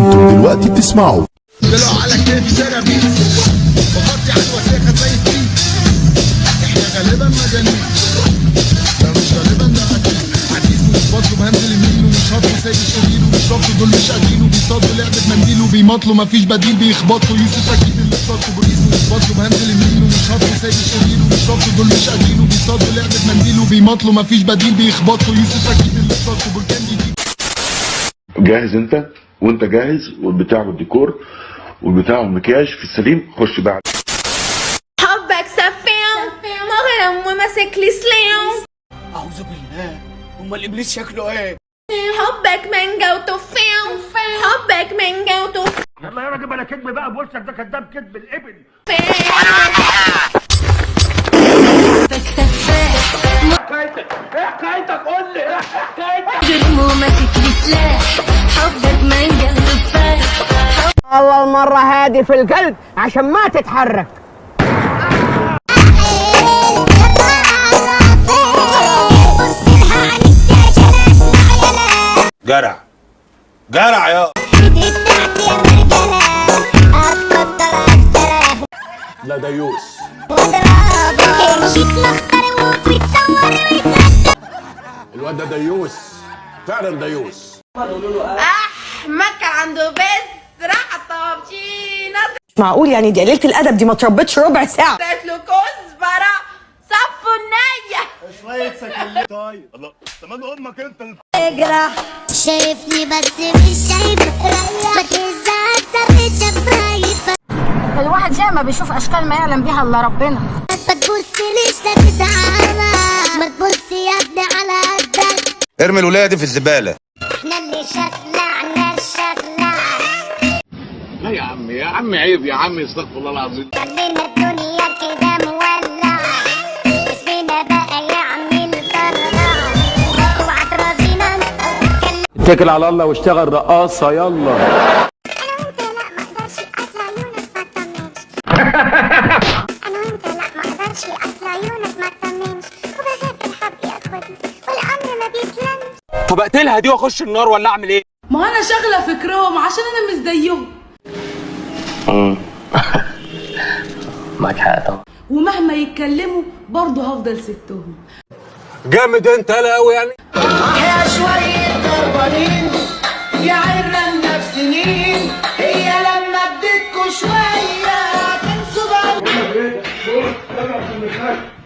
انتوا دلوقتي بتسمعوا طلعوا على كيف سرابيس بغطي على الوساخة زي الفيل. احنا غالبا مجانين، ده مش غالبا ده اكيد. عديس ومش بطلب هنزل يمين ومش هطلب سايب الشرير ومش رفض دول مش قادرين وبيصدوا لعبة منديل وبيمطلوا مفيش بديل بيخبطوا يوسف اكيد اللي اخترته بوليس ومش بطلب هنزل يمين ومش هطلب سايب الشرير ومش رفض دول مش قادرين وبيصدوا لعبة منديل وبيمطلوا مفيش بديل بيخبطوا يوسف اكيد اللي اخترته بركان جديد. جاهز انت وانت جاهز والبتاع والديكور والبتاع والمكياج في السليم. خش بعد حبك سفاح مغرم وماسك لي سلام. اعوذ بالله، امال الابليس شكله ايه؟ حبك مانجا وتفاح حبك مانجا وتفاح. يلا يا راجل بلا كدب بقى بوشك، ده كداب كدب الابل. حكايتك ايه؟ حكايتك قول لي ايه حكايتك؟ جرم وماسك لي سلاح، حبك مانجا وتفاح. أول مرة هادي في القلب عشان ما تتحرك. جرع جرع يا لا ديوس الواد ده ديوس فعلا ديوس. احمد كان عنده بس راح طابشينة معقول يعني دي قليلة الأدب دي ما تربتش ربع ساعة. ادت له كزبرة صفوا النية شوية سكلي. طيب الله تمام امك انت. اجرح شايفني بس مش شايفك، ما تهزقش ثبت شفايفك. الواحد زي ما بيشوف اشكال ما يعلم بيها الا ربنا. ما تبصليش لا تتعامى، ما تبص يا ابني على قدك. ارمي الولاد في الزبالة. احنا اللي شخلعنا الشخلع. لا يا عم يا عم عيب يا عم، استغفر الله العظيم. خلينا الدنيا كده مولعة، اسمنا بقى يعمل طرقعة. اوعى ترازينا اتكل على الله واشتغل رقاصة يلا. طب اقتلها دي واخش النار ولا اعمل ايه؟ ما انا شاغله فكرهم عشان انا مش زيهم. معاك حق طبعا. ومهما يتكلموا برضه هفضل ستهم. جامد انت يالا قوي يعني. يا شويه ضربانين يا عرنا في سنين، هي لما اديتكوا شويه تنسوا بقى.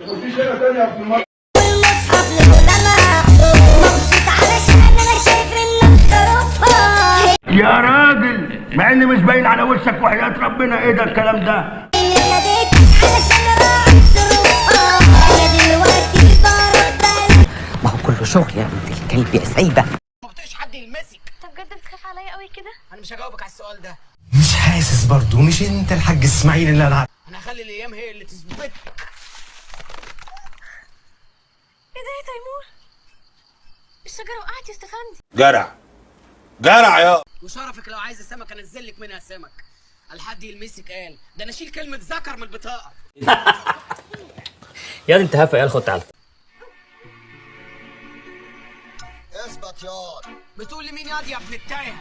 مفيش هنا تاني يا ابن المرة. والمصحف للعلماء، مبسوط علشان انا شايف انك خروفها. يا راجل مع ان مش باين على وشك وحياة ربنا ايه ده الكلام ده؟ ما هو كله شغل يا بنت الكلب يا سيدة. ما بطيقش حد يلمسك. طب بجد بتخاف عليا قوي كده؟ انا مش هجاوبك على السؤال ده. مش حاسس برضو، مش انت الحاج اسماعيل اللي انا انا هخلي الايام هي اللي تثبتك. ايه ده يا تيمور؟ الشجرة وقعت يا استفندي. جرع جرع يا. وشرفك لو عايز السمك انزل لك منها سمك. الحد يلمسك قال ده انا اشيل كلمة ذكر من البطاقة. يا انت هفا يا خد تعالى. اثبت ياض. بتقول لمين ياض يا ابن التايه؟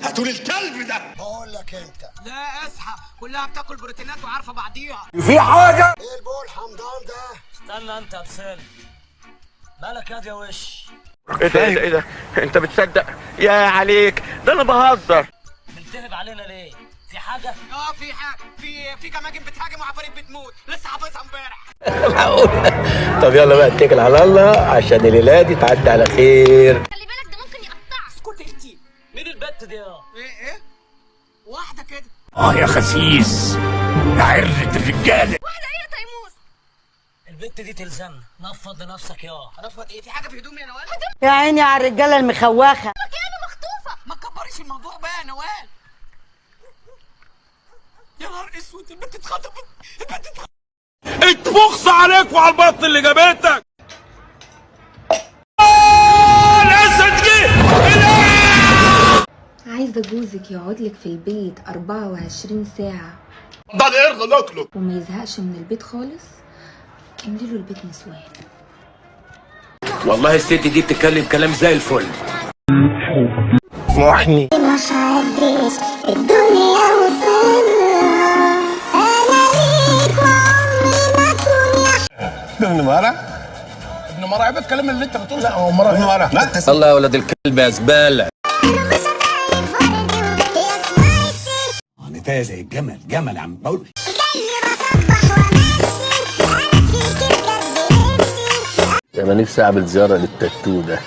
هاتولي الكلب ده. بقول لك انت. لا اصحى، كلها بتاكل بروتينات وعارفة بعضيها. في حاجة. ايه البول حمضان ده؟ استنى انت يا بسالم. مالك ياض يا وش؟ ايه ده ايه ده ايه ده؟ انت بتصدق؟ يا عليك ده انا بهزر. بتلتهب علينا ليه؟ في حاجة؟ في حاجة، في جماجم بتهاجم وعفاريت بتموت، لسه حافظها امبارح. طب يلا بقى اتكل على الله عشان الليلة دي تعدي على خير. خلي بالك ده ممكن يقطعك. اسكت انتي. مين البت دي يا؟ ايه؟ واحدة كده. يا خسيس يا عرة الرجالة. واحدة ايه يا تيمور؟ البت دي تلزمنا، نفض لنفسك يا. هنفض ايه؟ في حاجة في هدومي يا نوال؟ يا عيني على الرجالة المخوخة. انا مخطوفة. ما تكبريش الموضوع بقى يا نوال. يا نهار اسود، البت اتخطفت. البت اتخطفت. اتبخص عليك وعلى البطن اللي جابتك. الاسد جه. عايزة جوزك يقعد لك في البيت 24 ساعة ده القرد ناكله. وما يزهقش من البيت خالص. املي له البيت نسوان. والله الست دي بتتكلم كلام زي الفل. محني مش عديش الدنيا وصلها انا ليك وعمري ما اكون ابن مرة؟ ابن مرة عيب الكلام اللي انت بتقوله. لا هو مرة ابن مرة. لا الله يا ولد الكلب يا زبالة. نتاية زي الجمل، جمل يا عم بقول. انا نفسي اعمل زيارة للتاتو ده.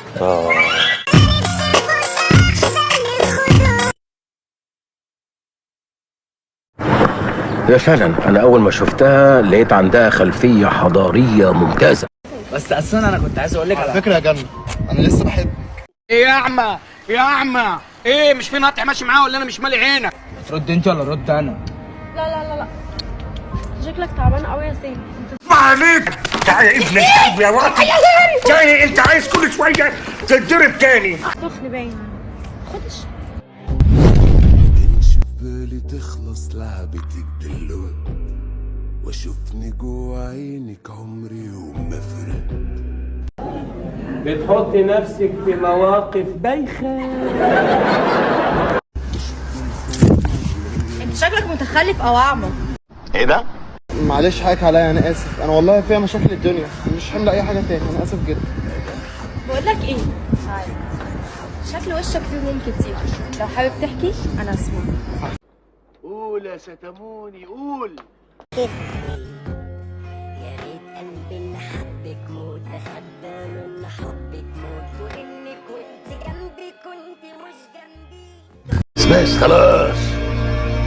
يا فعلا انا اول ما شفتها لقيت عندها خلفية حضارية ممتازة. بس اصلا انا كنت عايز اقول لك على فكرة يا جنة انا لسه بحبك. ايه يا اعمى يا اعمى، ايه مش في نقطع ماشي معاه ولا انا مش مالي عينك؟ ترد انت ولا رد انا؟ لا شكلك تعبان قوي يا سيف. ما عليك. تعالى يا ابن الكلب يا واطي. تاني انت عايز كل شوية تتضرب تاني. سخن باين. خدش. كانش في بالي تخلص لعبتك دلوقتي واشوفني جوا عينك عمري يوم ما فرق. بتحطي نفسك في مواقف بايخة. انت شكلك متخلف او اعمى. ايه ده؟ معلش حقك عليا انا اسف، انا والله فيها مشاكل الدنيا مش حمل اي حاجة تاني، انا اسف جدا. بقول لك ايه؟ تعالى. شكل وشك فيه هموم كتير، لو حابب تحكي انا اسمع. قول يا ستموني قول. يا ريت قلبي اللي حبك موت تخبى اللي حبك موت وانك كنت جنبي كنت مش جنبي. بس خلاص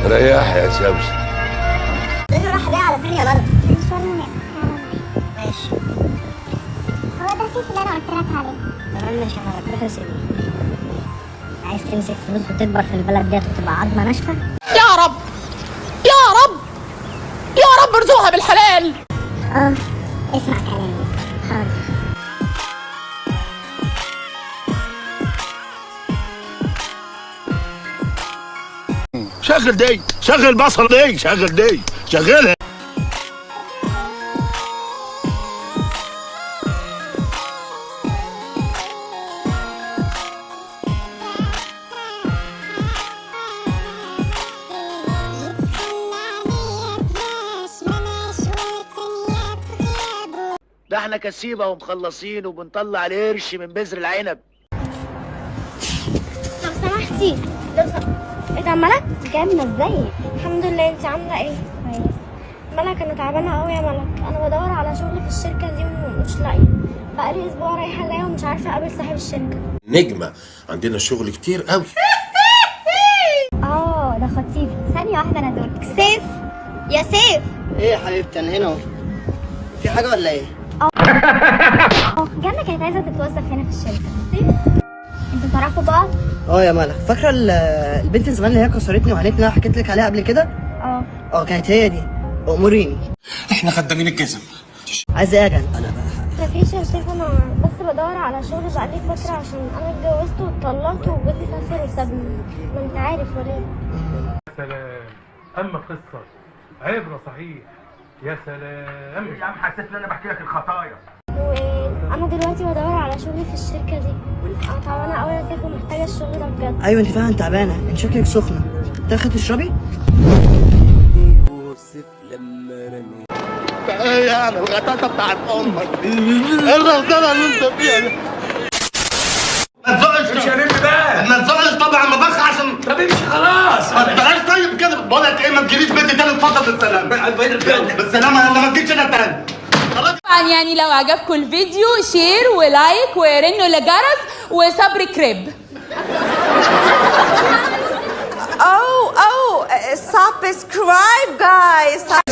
ريح يا شمس. ايه راح ليه على فين يا مرة؟ مش فاهمة. ماشي. هو ده سيف اللي انا قلت لك عليه. تمام ماشي يا مرة، روح اسألني. عايز تمسك فلوس وتكبر في البلد ديت وتبقى عظمة ناشفة؟ يا رب يا رب يا رب ارزقها بالحلال. اسمع كلامي. حاضر. شغل دي، شغل بصر دي، شغل دي، شغلها. ده احنا كسيبه ومخلصين وبنطلع القرش من بذر العنب. لو سمحتي ايه ده ملك؟ جامدة ازاي؟ الحمد لله، انت عاملة ايه؟ كويس. ملك انا تعبانة قوي يا ملك، انا بدور على شغل في الشركة دي ومش لاقية، بقالي اسبوع رايحة جاية ومش عارفة اقابل صاحب الشركة. نجمة عندنا شغل كتير قوي. ده خطيبي. ثانية واحدة انا دورك. سيف يا سيف. ايه يا حبيبتي انا هنا اهو. في حاجة ولا ايه؟ جنة كانت عايزة تتوظف هنا في الشركة. سيف انتوا تعرفوا بعض؟ يا ملك، فاكرة البنت زمان اللي هي كسرتني وعانتني اللي انا حكيت لك عليها قبل كده؟ كانت هي دي. اموريني. احنا خدامين الجزم. عايزة ايه يا جنة؟ انا بقى مفيش يا سيف، انا بس بدور على شغل بقالي فترة عشان انا اتجوزت واتطلقت وجوزي سافر وسابني، ما انت عارف وليه. سلام. اما قصه عبره صحيح. يا سلام يا عم، حسيت ان انا بحكي لك الخطايا. وانا دلوقتي بدور على شغل في الشركه دي، انا تعبانه قوي يا سيف ومحتاجه الشغل ده بجد. ايوه انت فعلا تعبانه، انت شكلك سخنه. تاخدي تشربي؟ ايه يعني الغطاسة بتاعت امك دي؟ ايه الغلطانة اللي انت فيها دي؟ ما تزقش يا نمي بقى. ما تزقش طبعا، ما بخ عشان طب امشي خلاص. بلاش. طيب كده بقول لك ايه، ما تجيليش بيتي تاني. اتفضل بالسلامة. بالسلامة. يلا ما تجيش هنا تاني. طبعا يعني لو عجبكم الفيديو شير ولايك ورنوا لجرس وسبسكرايب. Oh, subscribe guys.